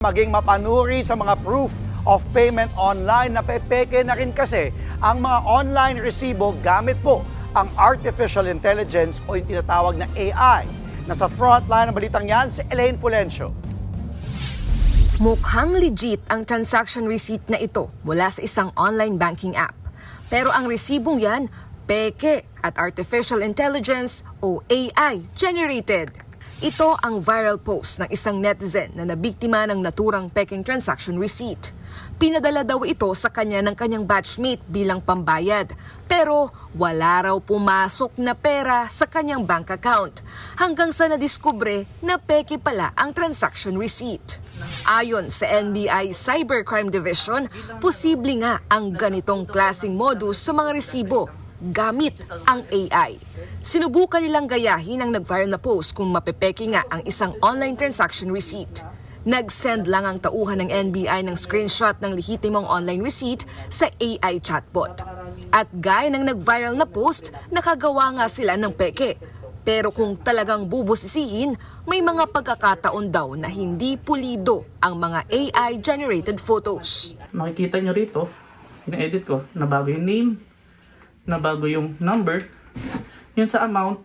Maging mapanuri sa mga proof of payment online na pepeke na rin kasi ang mga online resibo gamit po ang artificial intelligence o yung tinatawag na AI. Nasa frontline ng balitang yan si Elaine Fulencio. Mukhang legit ang transaction receipt na ito mula sa isang online banking app. Pero ang resibong yan, peke at artificial intelligence o AI generated. Ito ang viral post ng isang netizen na nabiktima ng naturang peking transaction receipt. Pinadala daw ito sa kanya ng kanyang batchmate bilang pambayad. Pero wala raw pumasok na pera sa kanyang bank account hanggang sa nadiskubre na peke pala ang transaction receipt. Ayon sa NBI Cybercrime Division, posible nga ang ganitong klaseng modus sa mga resibo gamit ang AI. Sinubukan nilang gayahin ang nag-viral na post kung mapepeke nga ang isang online transaction receipt. Nag-send lang ang tauhan ng NBI ng screenshot ng lehitimong online receipt sa AI chatbot. At gaya ng nag-viral na post, nakagawa nga sila ng peke. Pero kung talagang bubusisihin, may mga pagkakataon daw na hindi pulido ang mga AI-generated photos. Makikita nyo rito, ina-edit ko, nabago yung name, nabago yung number. Yung sa amount,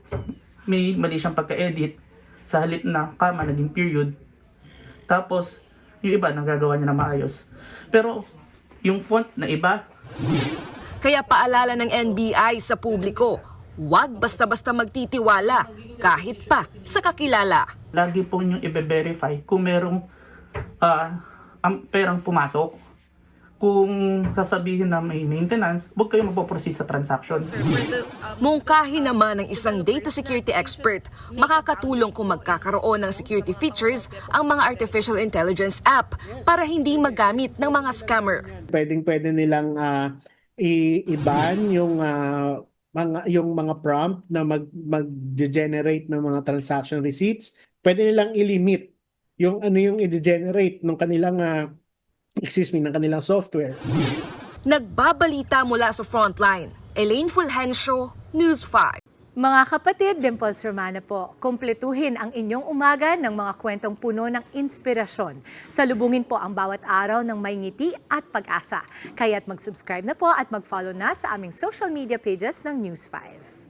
may mali siyang pagka-edit. Sa halip na kama, naging period. Tapos, yung iba, nagagawa niya na maayos. Pero, yung font na iba. Kaya paalala ng NBI sa publiko, huwag basta-basta magtitiwala kahit pa sa kakilala. Lagi po nyo i-verify kung merong perang pumasok. Kung sasabihin na may maintenance, huwag kayo magpo-proceed sa transaction. Mungkahi naman ng isang data security expert, makakatulong kung magkakaroon ng security features ang mga artificial intelligence app para hindi magamit ng mga scammer. Pwede nilang i-ban yung mga prompt na mag-generate ng mga transaction receipts. Pwede nilang i-limit yung yung i-generate ng kanilang ng kanilang software. Nagbabalita mula sa frontline. Elaine Fulgencio, News 5. Mga kapatid, Dimples Romana po, kumpletuhin ang inyong umaga ng mga kwentong puno ng inspirasyon. Salubungin po ang bawat araw ng may ngiti at pag-asa. Kaya't mag-subscribe na po at mag-follow na sa aming social media pages ng News 5.